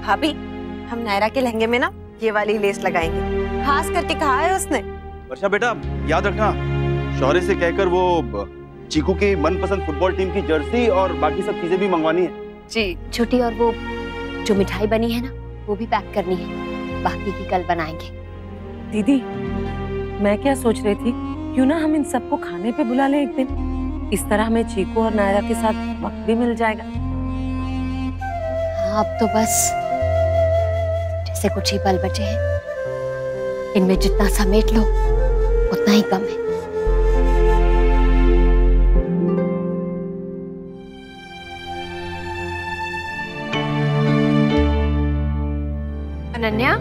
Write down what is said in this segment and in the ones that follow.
भाभी, हम नायरा के लहंगे में ना ये वाली लेस लगाएंगे, खास करके कहा है उसने। वर्षा बेटा याद रखना, शौर्य से कहकर वो चीकू की मनपसंद फुटबॉल टीम की जर्सी और बाकी सब चीजें भी मंगवानी है जी। छोटी, और वो जो मिठाई बनी है ना वो भी पैक करनी है, बाकी की कल बनाएंगे। दीदी, मैं क्या सोच रही थी, क्यों ना हम इन सबको खाने पे बुला लें एक दिन, इस तरह हमें चीकू और नायरा के साथ वक्त भी मिल जाएगा। हाँ, अब तो बस जैसे कुछ ही पल बचे हैं, इनमें जितना समेट लो उतना ही कम है। अनन्या,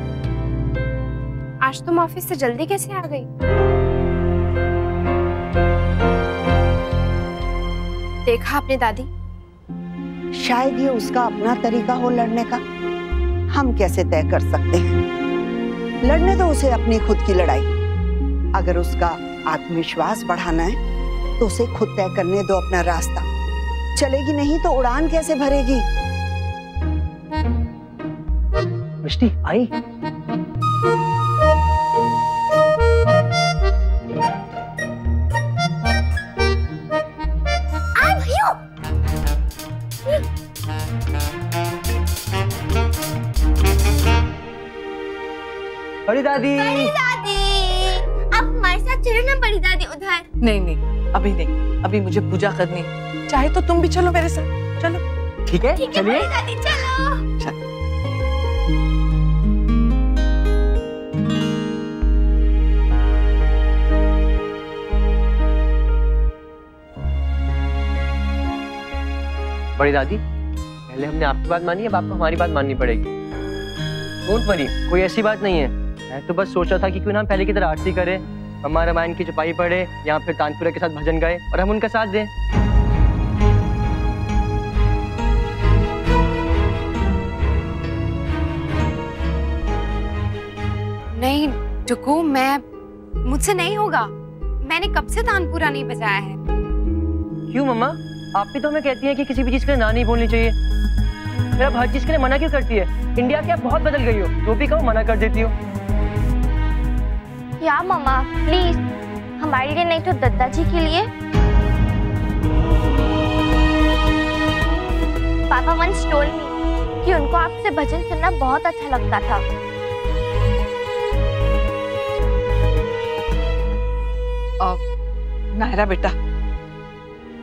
आज तुम ऑफिस से जल्दी कैसे आ गई? देखा आपने दादी? शायद ये उसका अपना तरीका हो लड़ने का, हम कैसे तय कर सकते हैं। लड़ने दो उसे अपनी खुद की लड़ाई। अगर उसका आत्मविश्वास बढ़ाना है तो उसे खुद तय करने दो अपना रास्ता। चलेगी नहीं तो उड़ान कैसे भरेगी। मिष्टी आई। बड़ी दादी, बड़ी दादी, आप हमारे साथ चलो ना बड़ी दादी उधर। नहीं नहीं, अभी नहीं, अभी मुझे पूजा करनी है। चाहे तो तुम भी चलो मेरे साथ, चलो। ठीक है, ठीक है बड़ी दादी, चलो। बड़ी दादी, पहले हमने आपकी बात मानी, अब आपको हमारी बात माननी पड़ेगी। डोंट वरी, कोई ऐसी बात नहीं है। मैं तो बस सोचा था कि क्यों ना हम पहले की तरह आरती करें, अम्मा रामायण की चौपाई पढ़े या फिर तानपुरा के साथ भजन गाए और हम उनका साथ दें। नहीं टुकू, मुझसे नहीं होगा। मैंने कब से तानपुरा नहीं बजाया है। क्यों मम्मा, आप भी तो हमें कहती हैं कि किसी भी चीज के लिए ना नहीं बोलनी चाहिए, फिर अब हर चीज के लिए मना क्यों करती है? इंडिया की आप बहुत बदल गई हो, तो भी कहो मना कर देती हो। या मम्मा प्लीज, हमारे लिए नहीं तो दादाजी के लिए। पापा वंस टोल्ड मी कि उनको आपसे भजन सुनना बहुत अच्छा लगता था। नायरा बेटा,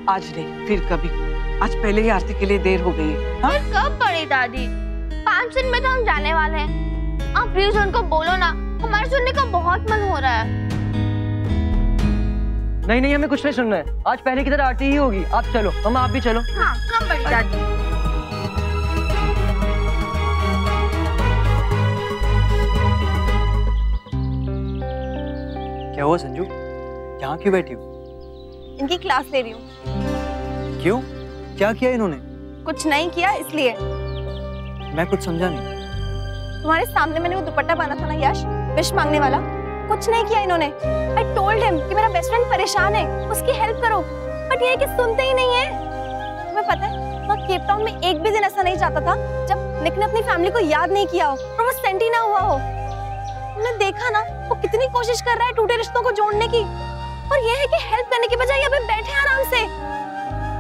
आज नहीं फिर कभी, आज पहले ही आरती के लिए देर हो गई है। हाँ? फिर कब बड़ी दादी? 5 दिन में तो हम जाने वाले हैं। आप प्लीज उनको बोलो ना, हमारे सुनने का बहुत मन हो रहा है। नहीं नहीं, हमें कुछ नहीं सुनना है, आज पहले की तरह आरती ही होगी। आप चलो, हम आप भी चलो। हाँ हाँ बड़ी दादी। क्या हुआ संजू, यहाँ क्यों बैठी हो? इनकी क्लास ले रही हूँ। क्यों, क्या किया इन्होंने? कुछ नहीं किया इसलिए। मैं कुछ समझा नहीं। तुम्हारे सामने मैंने वो दुपट्टा बांधा था ना यश, विश मांगने वाला, कुछ नहीं किया इन्होंने। I told him कि मेरा बेस्ट फ्रेंड परेशान है, उसकी हेल्प करो, बट ये है कि सुनते ही नहीं है। तुम्हें पता है, वहाँ केप टाउन में एक भी दिन ऐसा नहीं जाता था जब निक ने अपनी फैमिली को याद नहीं किया हो और वो सेंट ही ना हुआ हो। तुमने देखा ना, वो कितनी कोशिश कर रहा है टूटे रिश्तों को जोड़ने की, और ये है कि हेल्प करने की बजाय यहाँ पे बैठे आराम से।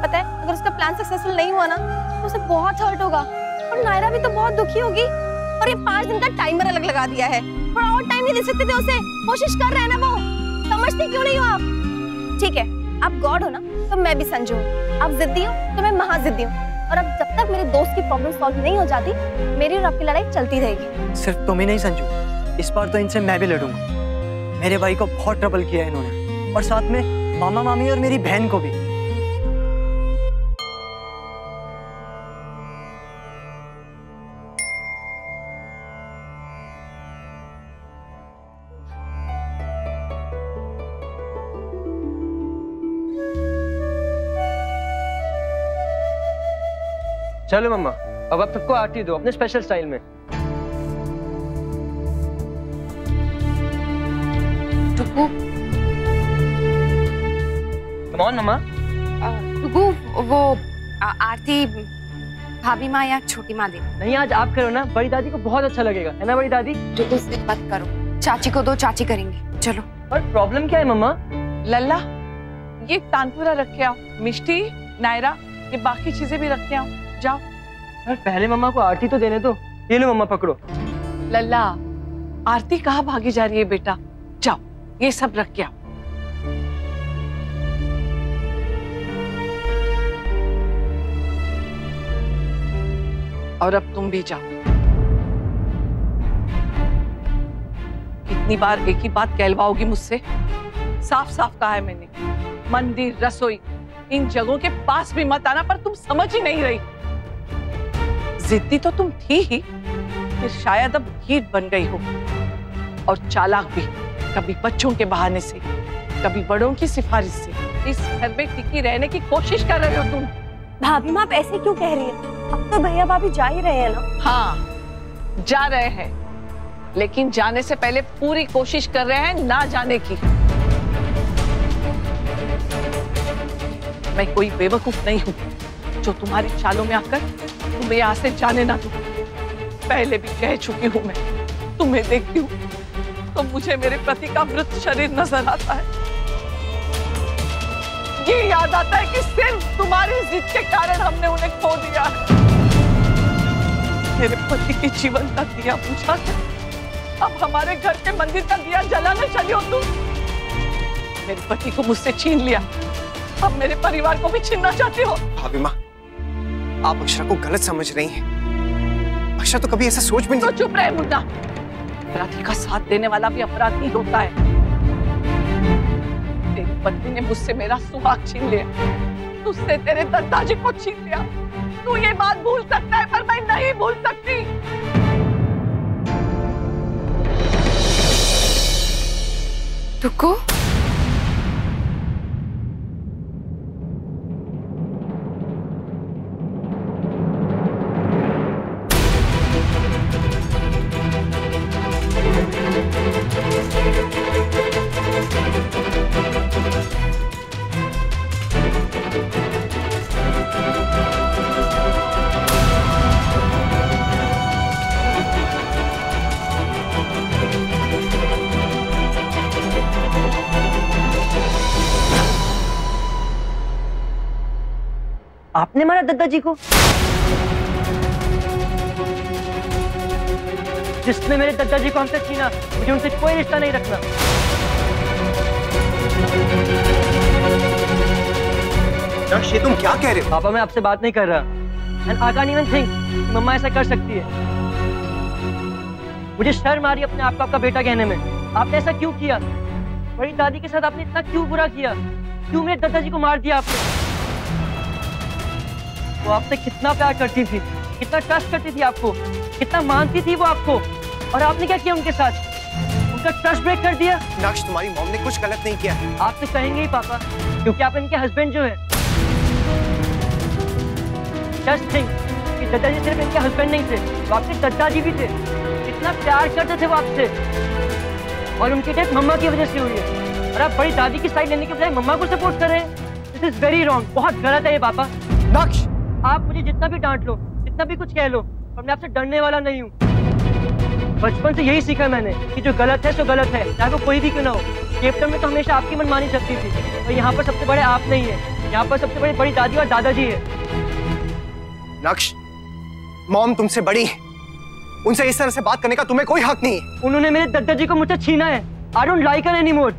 पता है, अगर उसका प्लान सक्सेसफुल नहीं हुआ ना तो उसे बहुत हर्ट होगा, और नायरा भी तो बहुत दुखी होगी। और ये 5 दिन का टाइमर अलग लगा दिया है, थोड़ा और टाइम नहीं दे सकते थे उसे? कोशिश कर रहे हैं ना वो, समझते क्यों नहीं हो आप? ठीक है, आप गॉड हो ना, तो मैं भी संजू हूँ। आप जिद्दी हो तो मैं महाजिद्दी हूँ, और अब जब तक मेरे दोस्त की प्रॉब्लम सॉल्व नहीं हो जाती, मेरी और आपकी लड़ाई चलती रहेगी। सिर्फ तुम ही नहीं संजू, इस बार तो इनसे मैं भी लड़ूंगा। मेरे भाई को बहुत ट्रबल किया इन्होंने, और साथ में मामा मामी और मेरी बहन को भी। चलो मम्मा, अब आप सबको आरती दो अपने स्पेशल स्टाइल में। टुकू, कम ऑन मम्मा। टुकू, वो आरती भाभी माँ या छोटी माँ दे। नहीं, आज आप करो ना, बड़ी दादी को बहुत अच्छा लगेगा, है ना बड़ी दादी? जो जिद मत करो, चाची को दो, चाची करेंगी। चलो। और प्रॉब्लम क्या है मम्मा? लल्ला, ये तानपुरा रख के आओ, मिष्टी, नायरा, ये बाकी चीजें भी रख के आओ, जाओ। यार पहले मम्मा को आरती तो देने दो। ये लो मम्मा, पकड़ो। लल्ला, आरती कहाँ भागी जा रही है बेटा? जाओ, ये सब रख के आओ। और अब तुम भी जाओ। कितनी बार एक ही बात कहलवाओगी मुझसे? साफ साफ कहा है मैंने, मंदिर, रसोई, इन जगहों के पास भी मत आना, पर तुम समझ ही नहीं रही। जिद्दी तो तुम थी ही, फिर शायद अब हीट बन गई हो, और चालाक भी, कभी बच्चों के बहाने से, कभी बड़ों की सिफारिश से। इस घर में टिकी रहने की कोशिश कर रहे हो तुम। भाभी माँ, आप ऐसे क्यों कह रही हैं? अब तो भैया भाभी जा ही रहे हैं ना। हाँ, जा रहे हैं, लेकिन जाने से पहले पूरी कोशिश कर रहे हैं ना जाने की। मैं कोई बेवकूफ नहीं हूँ जो तुम्हारी चालों में आकर तुम्हें यहाँ से जाने ना दूं। पहले भी कह चुकी हूँ मैं, तुम्हें देखती हूँ तो मुझे मेरे पति का मृत शरीर नजर आता है। ये याद आता है कि सिर्फ तुम्हारी जिद के कारण हमने उन्हें खो दिया। मेरे पति के जीवन का दिया बुझा के अब हमारे घर के मंदिर का दिया जलाने चली हो तुम। मेरे पति को मुझसे छीन लिया, अब मेरे परिवार को भी छीनना चाहती हो। भाभी माँ, आप अक्षरा को गलत समझ रही हैं। अक्षरा तो कभी ऐसा सोच भी नहीं। तो चुप रहे मुन्ना, अपराधी का साथ देने वाला भी अपराधी होता है। तेरी पत्नी ने मुझसे मेरा सुहाग छीन लिया, तुझसे तेरे दादाजी को छीन लिया। तू ये बात भूल सकता है, पर मैं नहीं भूल सकती। रुको, आपने मारा दादाजी को? जिसने मेरे दादाजी को हमसे छीना, मुझे उनसे कोई रिश्ता नहीं रखना। ये तुम क्या कह रहे हो? पापा, मैं आपसे बात नहीं कर रहा। And I can't even think कि मम्मा ऐसा कर सकती है। मुझे शर्म आ रही है अपने आप को आपका बेटा कहने में। आपने ऐसा क्यों किया? बड़ी दादी के साथ आपने इतना क्यों बुरा किया? क्यों मेरे दादाजी को मार दिया आपने? वो आपसे कितना प्यार करती थी, कितना ट्रस्ट करती थी आपको, कितना मानती थी वो आपको, और आपने क्या किया उनके साथ? उनका ट्रस्ट ब्रेक कर दिया। नक्श, तुम्हारी मॉम ने कुछ गलत नहीं किया है। आप तो कहेंगे ही पापा, क्योंकि आप इनके हस्बैंड जो है। जस्ट थिंक कि दादाजी सिर्फ इनके हस्बैंड नहीं थे, वो आपके दादाजी भी थे। कितना प्यार करते थे वो आपसे, और उनकी डेथ मम्मा की वजह से हुई है, और आप बड़ी दादी की साइड लेने के बजाय मम्मा को सपोर्ट कर रहे हैं। दिस इज वेरी रॉन्ग, बहुत गलत है ये पापा। नक्श, आप मुझे जितना भी डांट लो, जितना भी कुछ कह लो, पर मैं आपसे डरने वाला नहीं हूँ। बचपन से यही सीखा मैंने कि जो गलत है सो गलत है, चाहे वो कोई भी क्यों ना हो। कैप्टन में तो हमेशा आपकी मनमानी चलती थी, और यहाँ पर सबसे बड़े आप नहीं है, यहाँ पर सबसे बड़े बड़ी दादी और दादाजी है। नक्श, मॉम तुमसे बड़ी है, उनसे इस तरह से बात करने का तुम्हें कोई हक नहीं है। उन्होंने मेरे दादाजी को मुझसे छीना है। I don't like her anymore।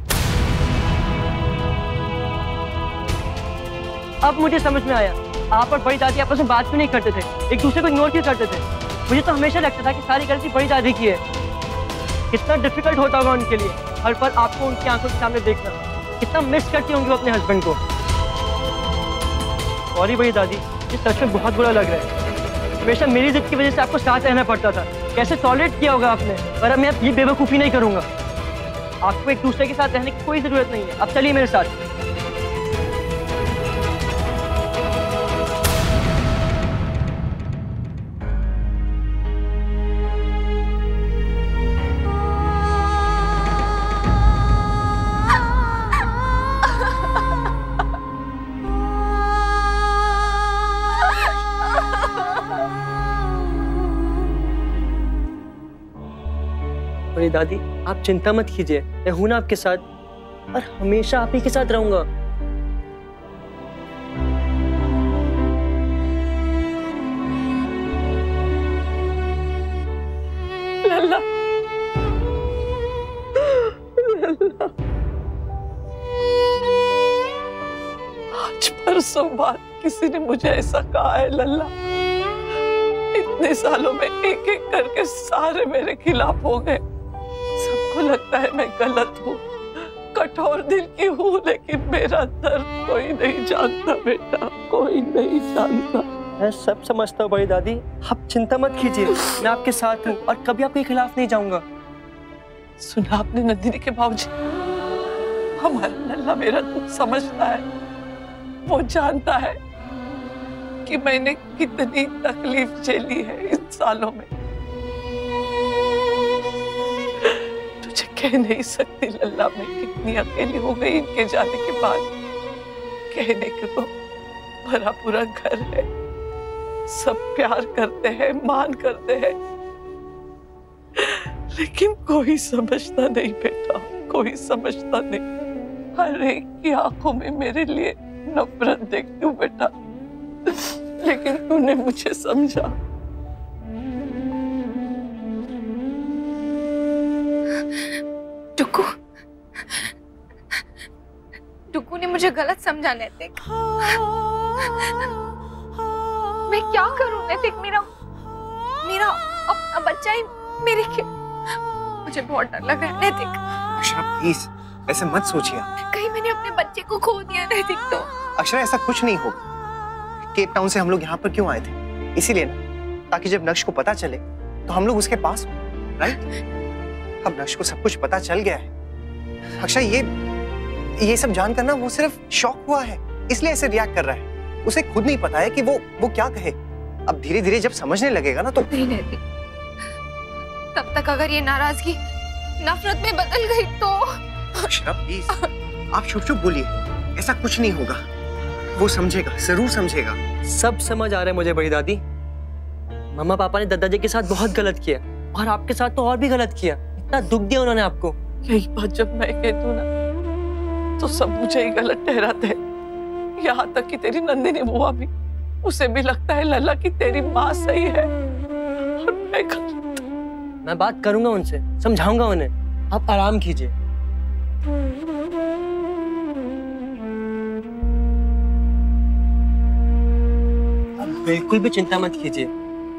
अब मुझे समझ में आया, आप और बड़ी दादी आपस में बात क्यों नहीं करते थे, एक दूसरे को इग्नोर क्यों करते थे। मुझे तो हमेशा लगता था कि सारी गलती बड़ी दादी की है। कितना डिफिकल्ट होता होगा उनके लिए हर पल आपको उनकी आंखों के सामने देखना। कितना मिस करती होंगी वो अपने हस्बैंड को। सॉरी बड़ी दादी, ये सच में बहुत बुरा लग रहा है। हमेशा मेरी जिद की वजह से आपको साथ रहना पड़ता था। कैसे टॉलरेट किया होगा आपने, पर अब मैं ये बेवकूफ़ी नहीं करूंगा। आपको एक दूसरे के साथ रहने की कोई जरूरत नहीं है। अब चलिए मेरे साथ। बड़ी दादी आप चिंता मत कीजिए, मैं हूं ना आपके साथ और हमेशा आप ही के साथ रहूंगा। लल्ला, लल्ला, आज परसों बाद किसी ने मुझे ऐसा कहा है लल्ला। इतने सालों में एक एक करके सारे मेरे खिलाफ हो गए। सबको लगता है मैं गलत हूँ, कठोर दिल की हूँ, लेकिन मेरा दर्द कोई नहीं जानता बेटा, कोई नहीं जानता। मैं सब समझता हूँ बड़ी दादी, आप चिंता मत कीजिए, मैं आपके साथ हूँ और कभी आपके खिलाफ नहीं जाऊंगा। सुना आपने नंदिनी के बाबूजी, हमारा लल्ला मेरा दुख समझता है, वो जानता है कि मैंने कितनी तकलीफ झेली है इन सालों में। तुझे कह नहीं सकती लल्ला, मैं कितनी अकेली हो गई इनके जाने के बाद। कहने के तो भरा पूरा घर है, सब प्यार करते हैं, मान करते हैं, लेकिन कोई समझता नहीं बेटा, कोई समझता नहीं। हर एक की आंखों में मेरे लिए नफरत देखती हूँ बेटा, लेकिन तूने मुझे समझा। टुकू, टुकू ने मुझे गलत समझा नैतिक। मैं क्या करूं नैतिक, मेरा अपना बच्चा ही मेरे मुझे बहुत डर लग रहा है नैतिक। अक्षरा प्लीज ऐसे मत सोचिए, कहीं मैंने अपने बच्चे को खो दिया नैतिक तो। अक्षरा ऐसा कुछ नहीं होगा। केप टाउन से हम लोग यहाँ पर क्यों आए थे? इसीलिए ना, ताकि जब नक्श को पता चले तो हम लोग उसके पास हो, राइट? अब नक्श को सब कुछ पता चल गया है। अक्षरा ये सब जानकर ना वो सिर्फ शॉक हुआ है, इसलिए ऐसे रिएक्ट कर रहा है। उसे खुद नहीं पता है कि वो क्या कहे। अब धीरे धीरे जब समझने लगेगा ना तो नहीं नैतिक, तब तक अगर ये नाराजगी नफरत में बदल गई तो। अक्षरा प्लीज आप चुप चुप बोलिए, ऐसा कुछ नहीं होगा, वो समझेगा, जरूर समझेगा। सब समझ आ रहा है मुझे बड़ी दादी। मम्मा पापा ने दादाजी के साथ बहुत गलत किया और आपके साथ तो और भी गलत किया। इतना दुख दिया उन्होंने आपको। यही बात जब मैं कह दूं ना तो सब मुझे ही गलत ठहराते हैं। यहाँ तक कि तेरी नंदिनी बुआ भी, उसे भी लगता है लल्ला कि तेरी माँ सही है और मैं गलत। मैं बात करूंगा उनसे, समझाऊंगा उन्हें, आप आराम कीजिए। बिल्कुल भी चिंता मत कीजिए,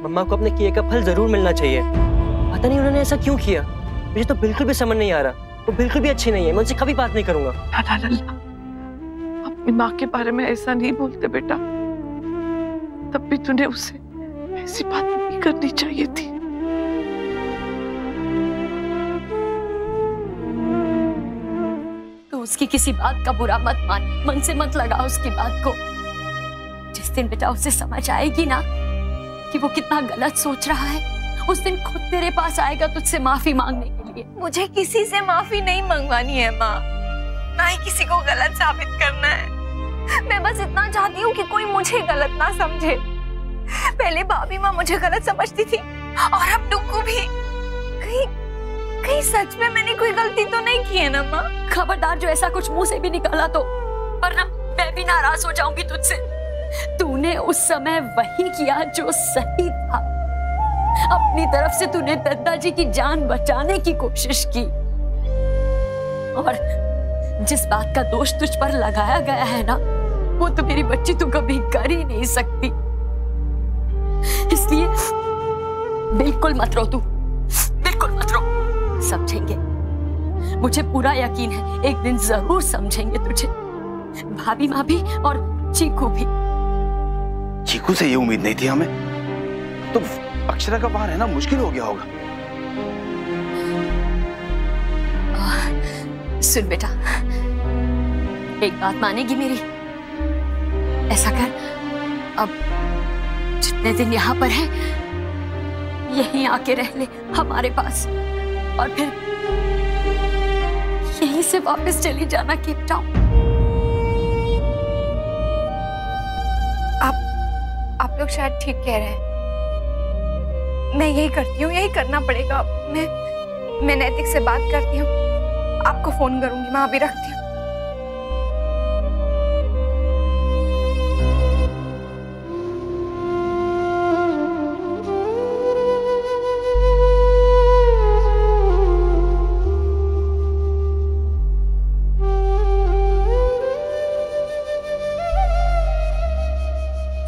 मम्मा को अपने किए का फल जरूर मिलना चाहिए। पता नहीं उन्होंने ऐसा क्यों किया, मुझे तो बिल्कुल भी समझ नहीं आ रहा। वो बिल्कुल भी अच्छी नहीं है, मैं उनसे कभी बात नहीं करूंगा। लल्ला, अपनी माँ के बारे में ऐसा नहीं बोलते बेटा, तब भी तूने उसे ऐसी बात नहीं करनी चाहिए थी। तो उसकी किसी बात का बुरा मत मान, मन से मत लगा उसकी बात को। जिस दिन बेटा उसे समझ आएगी ना कि वो कितना गलत सोच रहा है, उस दिन खुद तेरे पास आएगा तुझसे माफी मांगने के लिए। मुझे किसी से माफी नहीं मंगवानी है माँ, ना ही किसी को गलत साबित करना है। मैं बस इतना चाहती हूँ कि कोई मुझे गलत ना समझे। पहले भाभी माँ मुझे गलत समझती थी और अब टुक्कू भी। कहीं सच में मैंने कोई गलती तो नहीं की है ना माँ? खबरदार जो ऐसा कुछ मुंह से भी निकाला तो, वरना मैं भी नाराज हो जाऊंगी तुझसे। तूने उस समय वही किया जो सही था। अपनी तरफ से तूने दादाजी की जान बचाने की कोशिश की, और जिस बात का दोष तुझ पर लगाया गया है ना, वो तो मेरी बच्ची तू कभी कर ही नहीं सकती। इसलिए बिल्कुल मत रो, तू बिल्कुल मत रो। समझेंगे, मुझे पूरा यकीन है एक दिन जरूर समझेंगे तुझे, भाभी माँ भी और चीकू भी। चीकू से ये उम्मीद नहीं थी हमें। तो अक्षरा का बाहर रहना मुश्किल हो गया होगा। सुन बेटा, एक बात मानेगी मेरी? ऐसा कर, अब जितने दिन यहाँ पर है यहीं आके रह ले हमारे पास, और फिर यहीं से वापस चली जाना केप टाउन। आप लोग शायद ठीक कह रहे हैं। मैं यही करती हूँ, यही करना पड़ेगा। मैं नैतिक से बात करती हूँ, आपको फोन करूंगी। मैं अभी रखती हूँ।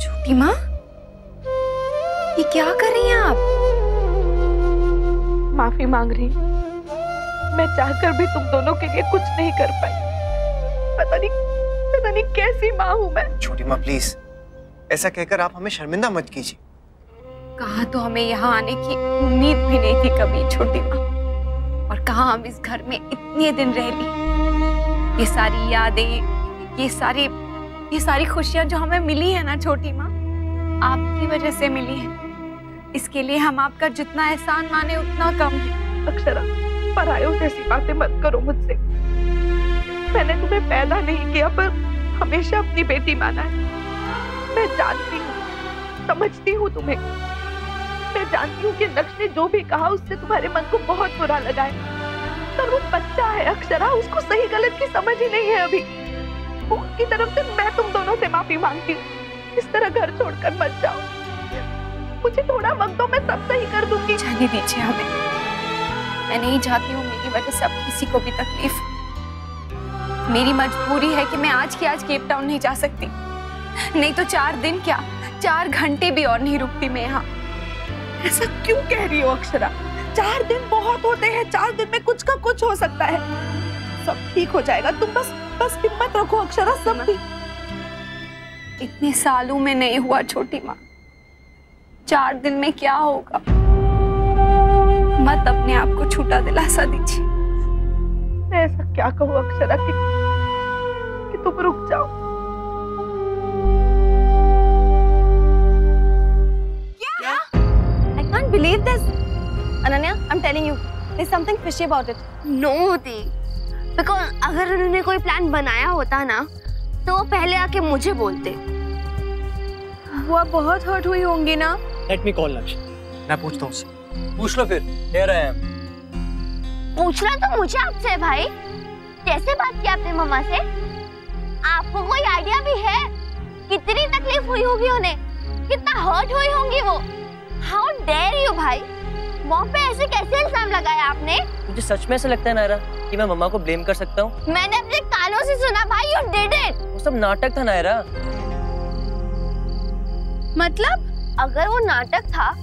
छोटी माँ, ये क्या कर रही हैं आप? माफी मांग रही हूँ। मैं चाहकर भी तुम दोनों के लिए कुछ नहीं कर पाई। पता नहीं कैसी माँ हूँ मैं। छोटी माँ प्लीज, ऐसा कहकर आप हमें शर्मिंदा मत कीजिए। कहा तो हमें यहाँ आने की उम्मीद भी नहीं थी कभी छोटी माँ, और कहा हम इस घर में इतने दिन रह ली। ये सारी यादें, ये सारी खुशियाँ जो हमें मिली है ना छोटी माँ, आपकी वजह से मिली है। इसके लिए हम आपका जितना एहसान माने उतना कम है। अक्षरा, परायों जैसी बातें मत करो मुझसे। मैंने तुम्हें पैदा नहीं किया पर हमेशा अपनी बेटी माना है। मैं जानती हूँ, समझती हूँ तुम्हें। मैं जानती हूँ कि नक्श ने जो भी कहा उससे तुम्हारे मन को बहुत बुरा लगा है, पर वो बच्चा है अक्षरा, उसको सही गलत की समझ ही नहीं है अभी। उसकी तरफ से मैं तुम दोनों से माफी मांगती हूँ। इस तरह घर छोड़कर मत जाओ। मुझे थोड़ा वक्त दो, मैं सब सही कर दूंगी। जाने दीजिए हमें। मैं नहीं चाहती हूँ मेरी वजह से अब किसी को भी तकलीफ। मेरी मजबूरी है कि मैं आज की आज केप टाउन नहीं जा सकती, नहीं तो 4 दिन क्या 4 घंटे भी और नहीं रुकती मैं यहाँ। ऐसा क्यों कह रही हो अक्षरा? 4 दिन बहुत होते हैं। 4 दिन में कुछ का कुछ हो सकता है। सब ठीक हो जाएगा, तुम बस हिम्मत रखो अक्षरा। सब ठीक। इतने सालों में नहीं हुआ छोटी माँ, 4 दिन में क्या होगा? मत अपने आप को छूटा दिलासा दीजिए। मैं ऐसा क्या कहूँ अक्षरा कि तुम रुक जाओ। क्या? I can't believe this. Ananya, I'm telling you, there's something fishy about it. Know the, because अगर उन्होंने कोई प्लान बनाया होता ना तो वो पहले आके मुझे बोलते। वो बहुत हर्ट हुई होंगी ना। लेट मी कॉल नक्श। मैं पूछता हूँ उससे। पूछ लो फिर। Here I am। पूछना तो मुझे आपसे है भाई। कैसे बात की आपने मम्मा से? आपको कोई आइडिया भी है कितनी तकलीफ हुई होगी उन्हें, कितना हर्ट हुई होंगी वो? हाउ डेयर यू भाई, मॉम पे ऐसे कैसे इल्जाम लगाया आपने? मुझे सच में ऐसा लगता है नायरा कि मैं मम्मा को ब्लेम कर सकता हूँ? मैंने अपने कानों से सुना भाई, यू डिड इट। वो सब नाटक था नायरा। मतलब अगर वो नाटक था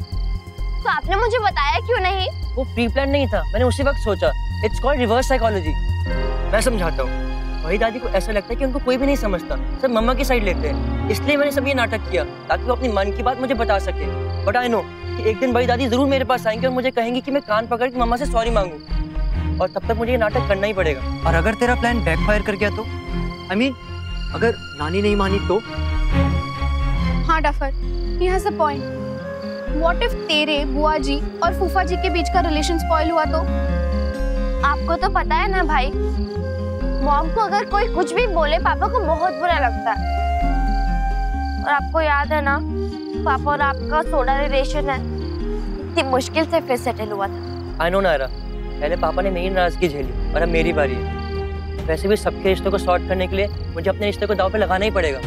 तो आपने मुझे बताया क्यों नहीं? वो प्री प्लान नहीं था, मैंने उसी वक्त सोचा। It's called reverse psychology. मैं समझाता हूँ। वही दादी को ऐसा लगता है कि उनको कोई भी नहीं समझता, सब मम्मा की साइड लेते हैं, इसलिए मैंने सब ये नाटक किया ताकि वो अपनी मन की बात मुझे बता सके। बट आई नो कि एक दिन बड़ी दादी जरूर मेरे पास आएंगे और मुझे कहेंगी कि मैं कान पकड़ के मम्मा से सॉरी मांगू, और तब तक मुझे ये नाटक करना ही पड़ेगा। और अगर तेरा प्लान बैकफायर कर गया तो? I mean, अगर नानी नहीं मानी तो? हाँ duffer, he has a point. What if तेरे बुआ जी और फूफा जी के बीच का रिलेशन स्पॉइल हुआ तो? आपको तो पता है ना भाई, मॉम को अगर कोई कुछ भी बोले पापा को बहुत बुरा लगता है। और आपको याद है ना, पापा और आपका सोडा रिलेशन है, इतनी मुश्किल से फिर सेटल हुआ था। आई नो नायरा, पहले पापा ने मेरी नाराजगी झेली और अब मेरी बारी है। वैसे भी सबके रिश्तों को सॉर्ट करने के लिए मुझे अपने रिश्ते को दांव पे लगाना ही पड़ेगा।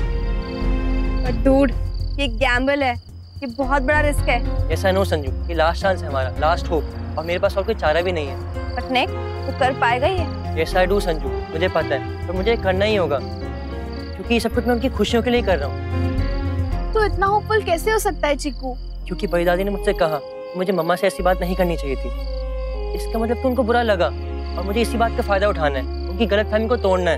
But dude, ये गैम्बल है, ये बहुत बड़ा रिस्क है। Yes, I know संजू, ये लास्ट चांस है हमारा, लास्ट होप, और मेरे पास और कोई चारा भी नहीं है। But Nick, तू कर पाएगा ये? Yes, I do संजू, मुझे पता है, पर मुझे करना ही होगा, क्योंकि ये सब कुछ मैं उनकी खुशियों के लिए कर रहा हूँ। तू इतना होपफुल कैसे हो सकता है चिकू? क्योंकि बड़ी दादी ने मुझसे कहा मुझे मम्मा से ऐसी बात नहीं करनी चाहिए थी। इसका मतलब तो उनको बुरा लगा और मुझे इसी बात का फायदा उठाना है, उनकी गलतफहमी को तोड़ना है,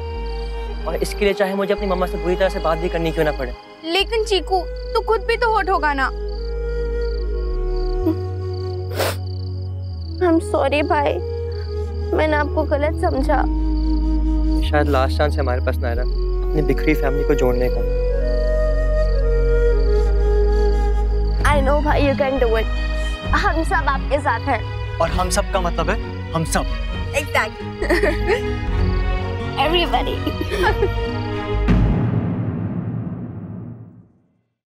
और इसके लिए चाहे मुझे अपनी मम्मा से बुरी तरह से बात भी करनी क्यों ना पड़े। लेकिन चीकू, तू खुद भी तो हर्ट होगा ना। I'm sorry भाई, मैंने आपको गलत समझा। शायद लास्ट चांस है हमारे पास नायरा, अपनी बिखरी फैमिली को जोड़ने का। I know भाई, you can do it। हम सब आपके साथ हैं। और हम सब का मतलब है हम सब। Exactly। Everybody।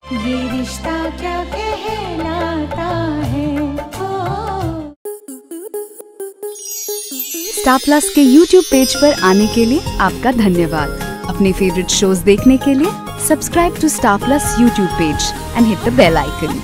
ये रिश्ता क्या कहलाता है। स्टार प्लस के YouTube पेज पर आने के लिए आपका धन्यवाद। अपने फेवरेट शोज देखने के लिए subscribe to Star Plus YouTube page and hit the bell icon.